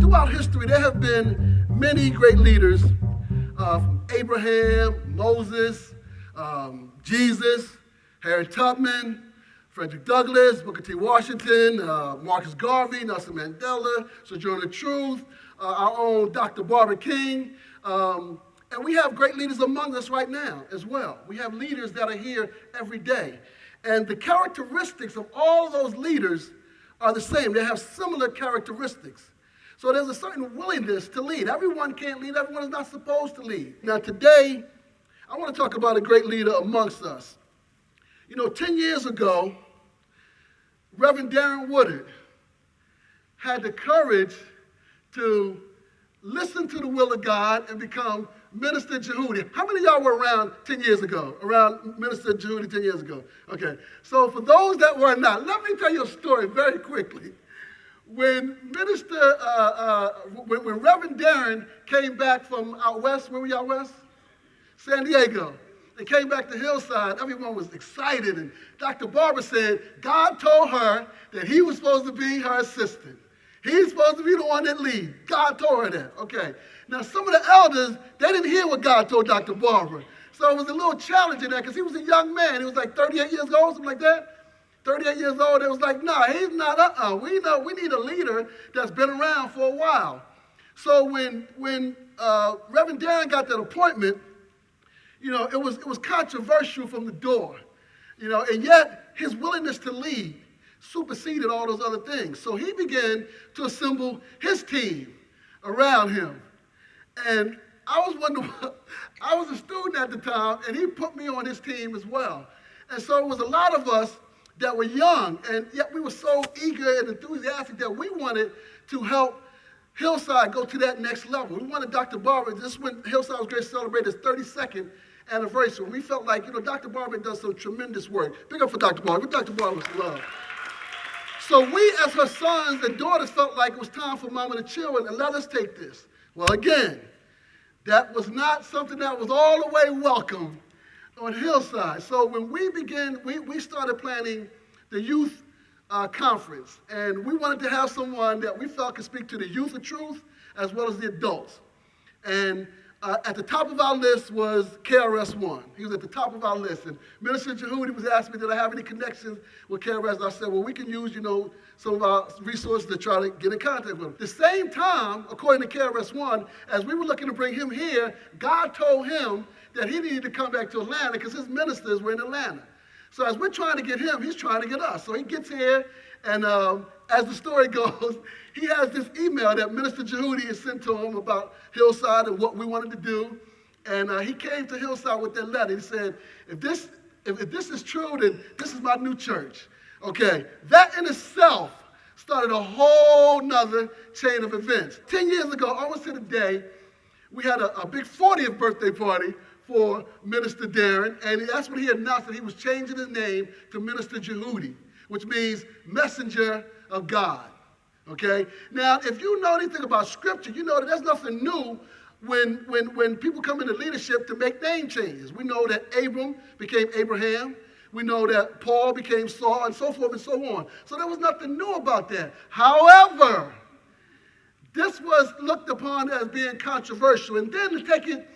throughout history, there have been many great leaders from Abraham, Moses, Jesus, Harriet Tubman, Frederick Douglass, Booker T. Washington, Marcus Garvey, Nelson Mandela, Sojourner Truth, our own Dr. Barbara King. And we have great leaders among us right now as well. We have leaders that are here every day. And the characteristics of all of those leaders are the same. They have similar characteristics. So there's a certain willingness to lead. Everyone can't lead. Everyone is not supposed to lead. Now today, I want to talk about a great leader amongst us. 10 years ago, Reverend Darren Woodard had the courage to listen to the will of God and become Minister Jehudi. How many of y'all were around 10 years ago? Around Minister Jehudi 10 years ago? Okay. So for those that were not, let me tell you a story very quickly. When when Reverend Darren came back from out west, where were you out west? San Diego. They came back to Hillside. Everyone was excited. And Dr. Barbara said God told her that he was supposed to be her assistant. He's supposed to be the one that leads. God told her that. Okay. Now, some of the elders, they didn't hear what God told Dr. Barbara. So it was a little challenging there because he was a young man. He was like 38 years old, something like that. 38 years old. It was like, nah, he's not. We need a leader that's been around for a while. So when Reverend Darren got that appointment, it was controversial from the door. And yet his willingness to lead superseded all those other things. So he began to assemble his team around him. And I was wondering, I was a student at the time, and he put me on his team as well. And so it was a lot of us that were young, and yet we were so eager and enthusiastic that we wanted to help Hillside go to that next level. We wanted Dr. Barbara, this when Hillside was going to celebrate its 32nd anniversary. We felt like, Dr. Barbara does some tremendous work. Big up for Dr. Barbara. Give Dr. Barbara some love. So we, as her sons and daughters, felt like it was time for Mama to chill and let us take this. Well, again, that was not something that was all the way welcome on Hillside. So when we began, we started planning the youth conference. And we wanted to have someone that we felt could speak to the youth of truth as well as the adults. And at the top of our list was KRS-One. He was at the top of our list. And Minister Jehudi was asking me, did I have any connections with KRS? And I said, well, we can use, some of our resources to try to get in contact with him. At the same time, according to KRS-One, as we were looking to bring him here, God told him that he needed to come back to Atlanta because his ministers were in Atlanta. So as we're trying to get him, he's trying to get us. So he gets here, and as the story goes, he has this email that Minister Jehudi has sent to him about Hillside and what we wanted to do. And he came to Hillside with that letter. He said, if this is true, then this is my new church. Okay, that in itself started a whole nother chain of events. 10 years ago, almost to the day, we had a big 40th birthday party for Minister Darren, and that's when he announced that he was changing his name to Minister Jehudi, which means messenger of God. Okay? Now, if you know anything about Scripture, you know that there's nothing new when people come into leadership to make name changes. We know that Abram became Abraham. We know that Paul became Saul, and so forth and so on. So there was nothing new about that. However, this was looked upon as being controversial. And then to take it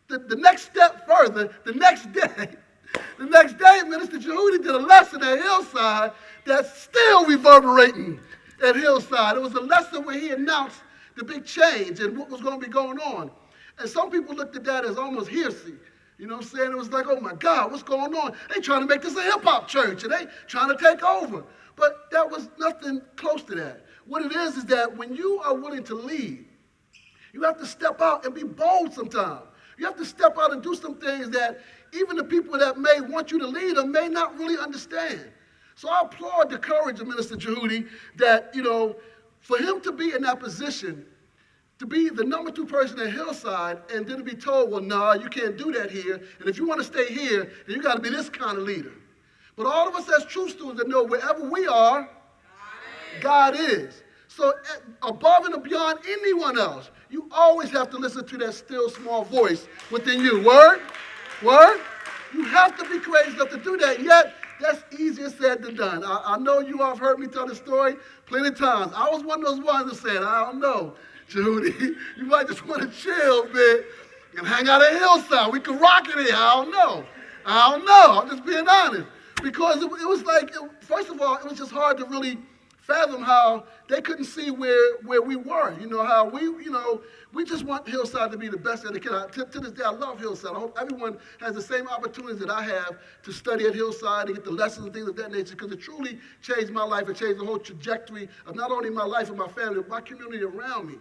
the next step further, the next day, Minister Jehudi did a lesson at Hillside that's still reverberating at Hillside. It was a lesson where he announced the big change and what was going to be going on. And some people looked at that as almost hearsay. You know what I'm saying? It was like, oh my God, what's going on? They trying to make this a hip-hop church, and they trying to take over. But that was nothing close to that. What it is that when you are willing to lead, you have to step out and be bold sometimes. You have to step out and do some things that even the people that may want you to lead them may not really understand. So I applaud the courage of Minister Jehudi that, for him to be in that position, to be the number 2 person at Hillside, and then to be told, well, nah, you can't do that here, and if you want to stay here, then you got to be this kind of leader. But all of us as true students that know wherever we are, God is. So above and beyond anyone else, you always have to listen to that still small voice within you. Word? Word? You have to be courageous enough to do that. Yet, that's easier said than done. I know you all have heard me tell this story plenty of times. I was one of those ones that said, I don't know. Judy. You might just want to chill a bit and hang out at Hillside. We could rock it here. I don't know. I'm just being honest. Because it was like, first of all, it was just hard to really fathom how they couldn't see where we were. You know, how we just want Hillside to be the best that it can. To this day, I love Hillside. I hope everyone has the same opportunities that I have to study at Hillside and get the lessons and things of that nature, because it truly changed my life. It changed the whole trajectory of not only my life and my family, but my community around me.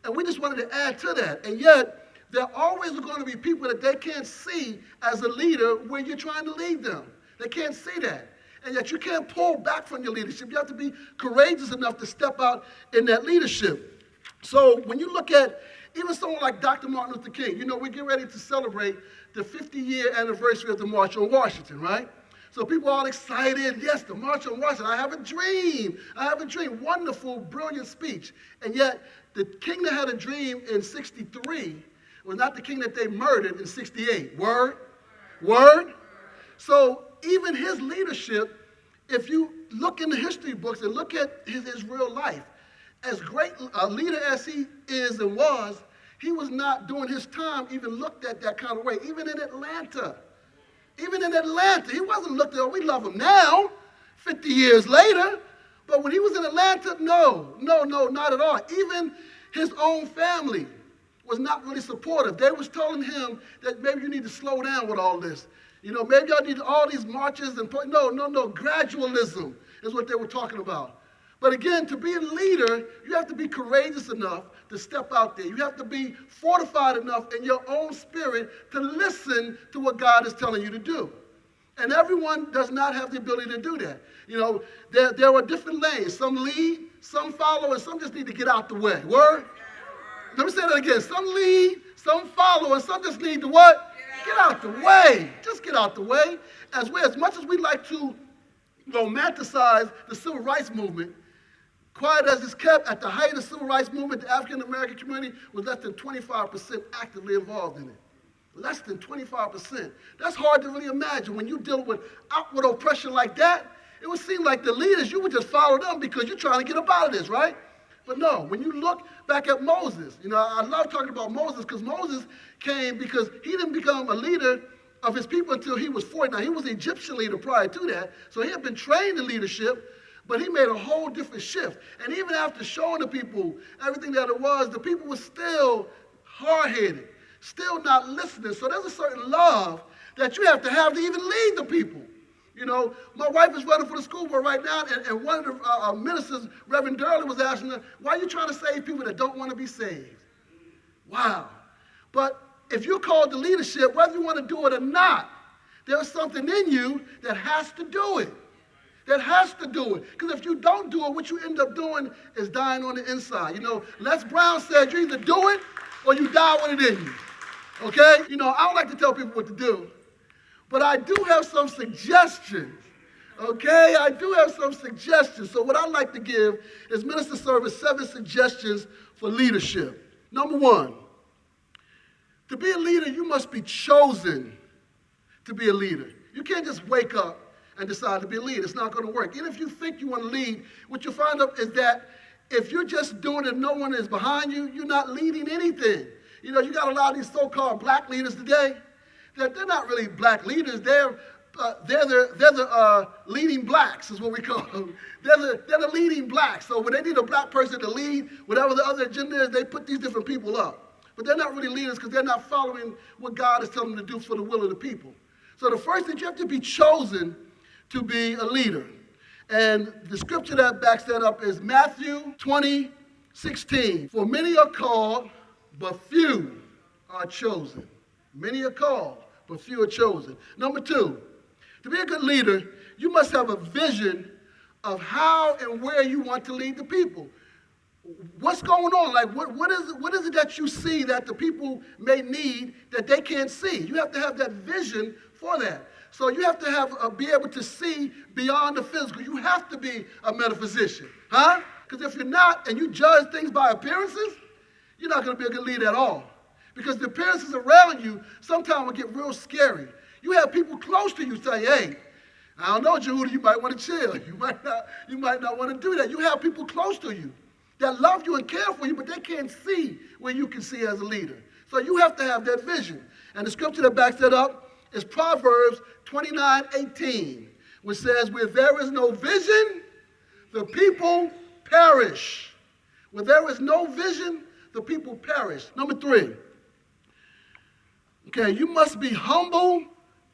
And we just wanted to add to that. And yet, there always are going to be people that they can't see as a leader when you're trying to lead them. They can't see that. And yet you can't pull back from your leadership. You have to be courageous enough to step out in that leadership. So when you look at even someone like Dr. Martin Luther King, you know, we get ready to celebrate the 50-year anniversary of the March on Washington, right? So people are all excited. Yes, the March on Washington. I have a dream. Wonderful, brilliant speech. And yet the king that had a dream in 63 was not the king that they murdered in 68. Word? So even his leadership, if you look in the history books and look at his real life, as great a leader as he is and was, he was not during his time even looked at that kind of way. Even in Atlanta, he wasn't looked at, oh, we love him now, 50 years later. But when he was in Atlanta, no, not at all. Even his own family was not really supportive. They was telling him that maybe you need to slow down with all this. You know, maybe y'all need all these marches and no, gradualism is what they were talking about. But again, to be a leader, you have to be courageous enough to step out there. You have to be fortified enough in your own spirit to listen to what God is telling you to do. And everyone does not have the ability to do that. You know, there are different lanes. Some lead, some follow, and some just need to get out the way. Word? Let me say that again. Some lead, some follow, and some just need to what? Get out the way. Just get out the way. As much as we like to romanticize the civil rights movement, quiet as it's kept, at the height of the civil rights movement, the African-American community was less than 25% actively involved in it. Less than 25%. That's hard to really imagine. When you deal with outward oppression like that, it would seem like the leaders, you would just follow them because you're trying to get up out of this, right? But no, when you look back at Moses, you know, I love talking about Moses because Moses came because he didn't become a leader of his people until he was 40. Now, he was an Egyptian leader prior to that, so he had been trained in leadership, but he made a whole different shift. And even after showing the people everything that it was, the people were still hard-headed, still not listening. So there's a certain love that you have to even lead the people. You know, my wife is running for the school board right now, and one of the ministers, Reverend Durley, was asking her, why are you trying to save people that don't want to be saved? Wow. But if you're called to leadership, whether you want to do it or not, there's something in you that has to do it. Because if you don't do it, what you end up doing is dying on the inside. You know, Les Brown said, you either do it or you die with it in you. Okay? You know, I don't like to tell people what to do, but I do have some suggestions. Okay? I do have some suggestions. So what I'd like to give is Minister Service 7 suggestions for leadership. Number 1, to be a leader, you must be chosen to be a leader. You can't just wake up and decide to be a leader. It's not going to work. Even if you think you want to lead, what you'll find out is that if you're just doing it and no one is behind you, you're not leading anything. You know, you got a lot of these so-called black leaders today that they're not really black leaders. They're the leading blacks is what we call them. They're the leading blacks. So when they need a black person to lead, whatever the other agenda is, they put these different people up. But they're not really leaders because they're not following what God is telling them to do for the will of the people. So the first thing, you have to be chosen to be a leader. And the scripture that backs that up is Matthew 20:16. For many are called, but few are chosen. Many are called, but few are chosen. Number 2, to be a good leader, you must have a vision of how and where you want to lead the people. What's going on? Like, what is it that you see that the people may need that they can't see? You have to have that vision for that. So you have to be able to see beyond the physical. You have to be a metaphysician, huh? Because if you're not and you judge things by appearances, you're not going to be a good leader at all. Because the appearances around you sometimes will get real scary. You have people close to you say, hey, I don't know, Judy, you might want to chill. You might not want to do that. You have people close to you that love you and care for you, but they can't see where you can see as a leader. So you have to have that vision. And the scripture that backs that up is Proverbs 29:18, which says, where there is no vision, the people perish. Where there is no vision, the people perish. Number 3. Okay, you must be humble,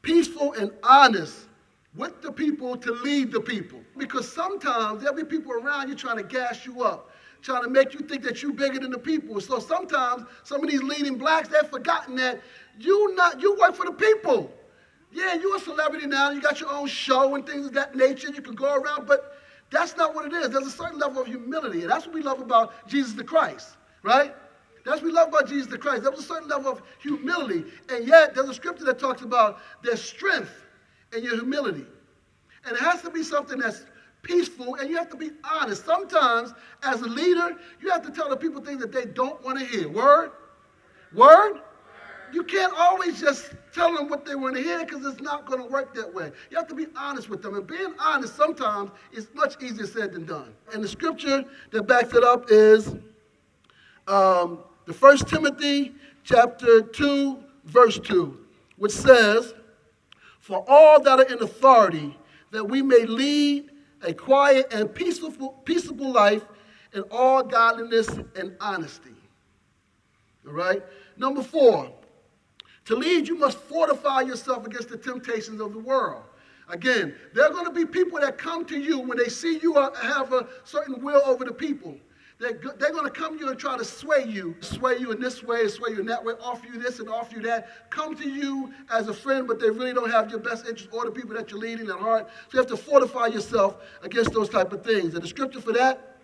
peaceful, and honest with the people to lead the people. Because sometimes there'll be people around you trying to gas you up, trying to make you think that you're bigger than the people. So sometimes some of these leading blacks, they've forgotten that you work for the people. Yeah, you're a celebrity now, you got your own show and things of that nature, you can go around, but that's not what it is. There's a certain level of humility, and that's what we love about Jesus the Christ, right? That's what we love about Jesus the Christ. There was a certain level of humility, and yet there's a scripture that talks about there's strength in your humility. And it has to be something that's peaceful, and you have to be honest. Sometimes, as a leader, you have to tell the people things that they don't want to hear. Word? Word? You can't always just tell them what they want to hear because it's not going to work that way. You have to be honest with them. And being honest sometimes is much easier said than done. And the scripture that backs it up is the 1 Timothy chapter 2, verse 2, which says, for all that are in authority, that we may lead a quiet and peaceable life in all godliness and honesty. All right? Number 4, to lead, you must fortify yourself against the temptations of the world. Again, there are going to be people that come to you when they see you have a certain will over the people. They're going to come to you and try to sway you in this way, sway you in that way, offer you this and offer you that. Come to you as a friend, but they really don't have your best interest or the people that you're leading at heart. So you have to fortify yourself against those type of things. And the scripture for that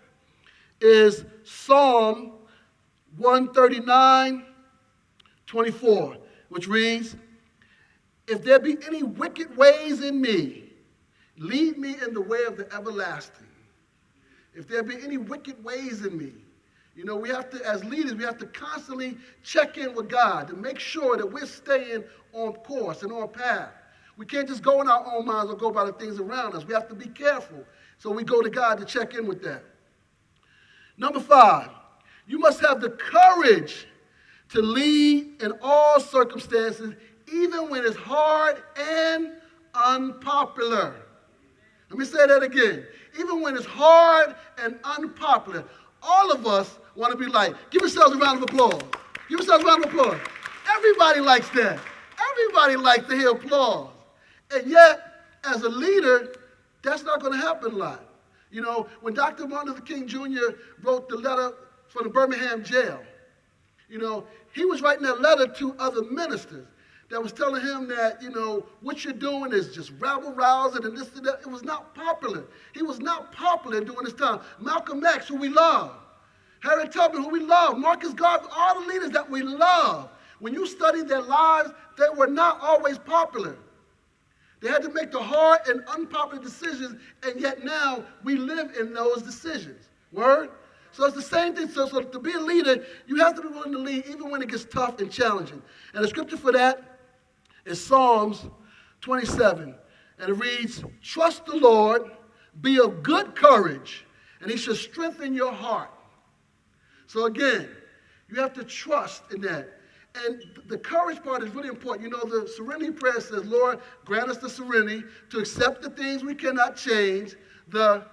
is Psalm 139:24, which reads, if there be any wicked ways in me, lead me in the way of the everlasting. If there be any wicked ways in me. You know, we have to, as leaders, we have to constantly check in with God to make sure that we're staying on course and on path. We can't just go in our own minds or go by the things around us. We have to be careful. So we go to God to check in with that. Number 5, you must have the courage to lead in all circumstances, even when it's hard and unpopular. Let me say that again. Even when it's hard and unpopular, all of us want to be like, give yourselves a round of applause. Give yourselves a round of applause. Everybody likes that. Everybody likes to hear applause. And yet, as a leader, that's not going to happen a lot. You know, when Dr. Martin Luther King Jr. wrote the letter from the Birmingham jail, you know, he was writing that letter to other ministers that was telling him that, you know, what you're doing is just rabble-rousing and this and that. It was not popular. He was not popular during this time. Malcolm X, who we love. Harriet Tubman, who we love. Marcus Garvey, all the leaders that we love. When you study their lives, they were not always popular. They had to make the hard and unpopular decisions, and yet now we live in those decisions. Word? So it's the same thing. So to be a leader, you have to be willing to lead even when it gets tough and challenging. And the scripture for that is Psalms 27. And it reads, trust the Lord, be of good courage, and he shall strengthen your heart. So again, you have to trust in that. And the courage part is really important. You know, the serenity prayer says, Lord, grant us the serenity to accept the things we cannot change, the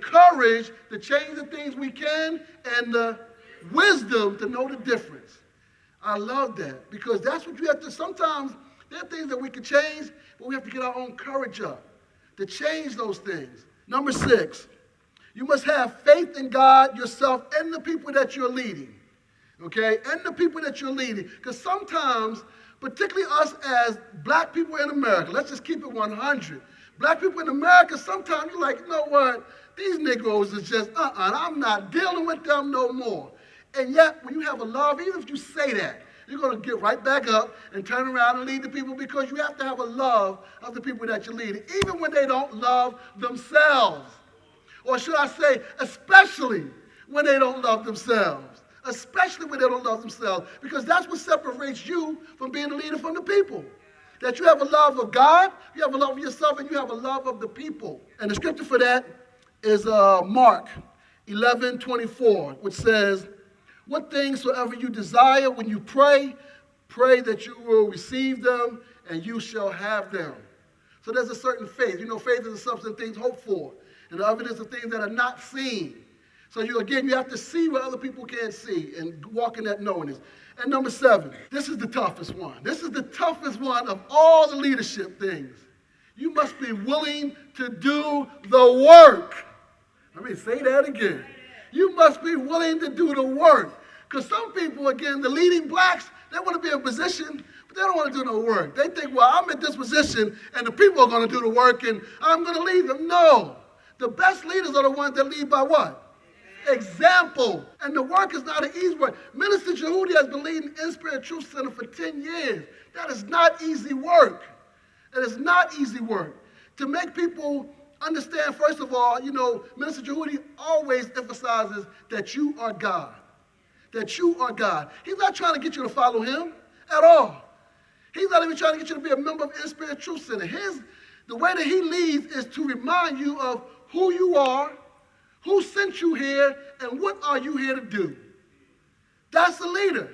courage to change the things we can, and the wisdom to know the difference. I love that because that's what you have to, sometimes there are things that we can change, but we have to get our own courage up to change those things. Number 6, you must have faith in God, yourself, and the people that you're leading. Okay? And the people that you're leading. Because sometimes, particularly us as black people in America, let's just keep it 100. Black people in America, sometimes you're like, you know what? These Negroes is just, I'm not dealing with them no more. And yet, when you have a love, even if you say that, you're going to get right back up and turn around and lead the people because you have to have a love of the people that you're leading, even when they don't love themselves. Or should I say, especially when they don't love themselves. Especially when they don't love themselves. Because that's what separates you from being a leader from the people. That you have a love of God, you have a love of yourself, and you have a love of the people. And the scripture for that is Mark 11:24, which says, what things soever you desire when you pray, pray that you will receive them and you shall have them. So there's a certain faith. You know, faith is the substance of things hoped for, and the evidence of things that are not seen. So you have to see what other people can't see and walk in that knowingness. And number 7, this is the toughest one. This is the toughest one of all the leadership things. You must be willing to do the work. Let me say that again. You must be willing to do the work. Because some people, again, the leading blacks, they want to be in position, but they don't want to do no work. They think, well, I'm in this position, and the people are going to do the work, and I'm going to lead them. No. The best leaders are the ones that lead by what? Example. And the work is not an easy work. Minister Jehudi has been leading InSpiritTruthCenter for 10 years. That is not easy work. It is not easy work. To make people understand, first of all, you know, Minister Jehudi always emphasizes that you are God. That you are God. He's not trying to get you to follow him at all. He's not even trying to get you to be a member of InSpiritTruthCenter. The way that he leads is to remind you of who you are, who sent you here, and what are you here to do. That's the leader.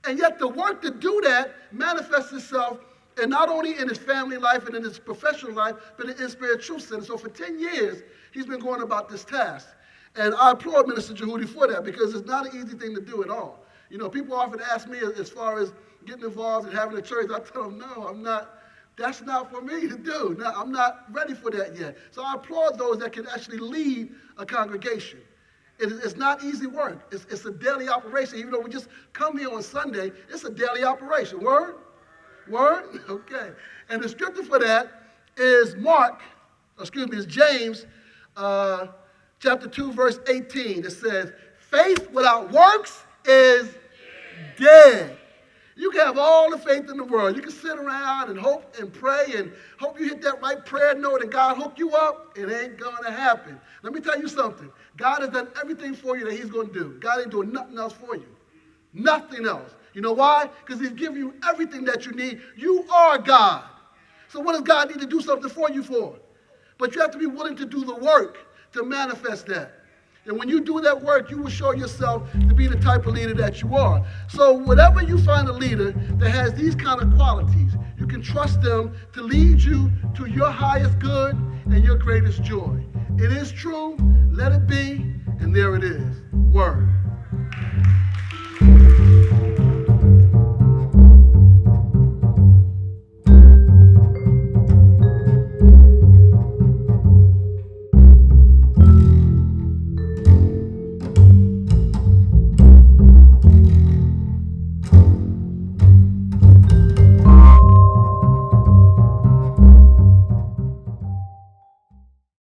And yet the work to do that manifests itself and not only in his family life and in his professional life, but in InSpiritTruthCenter. So for 10 years, he's been going about this task. And I applaud Minister Jehudi for that, because it's not an easy thing to do at all. You know, people often ask me as far as getting involved and having a church. I tell them, no, I'm not. That's not for me to do. No, I'm not ready for that yet. So I applaud those that can actually lead a congregation. It's not easy work. It's a daily operation. Even though we just come here on Sunday, it's a daily operation. Word? Word? Okay. And the scripture for that is James chapter 2, verse 18. It says, faith without works is dead. You can have all the faith in the world. You can sit around and hope and pray and hope you hit that right prayer note and God hook you up. It ain't going to happen. Let me tell you something. God has done everything for you that he's going to do. God ain't doing nothing else for you. Nothing else. You know why? Because he's giving you everything that you need. You are God. So what does God need to do something for you for? But you have to be willing to do the work to manifest that. And when you do that work, you will show yourself to be the type of leader that you are. So whenever you find a leader that has these kind of qualities, you can trust them to lead you to your highest good and your greatest joy. It is true, let it be, and there it is. Word.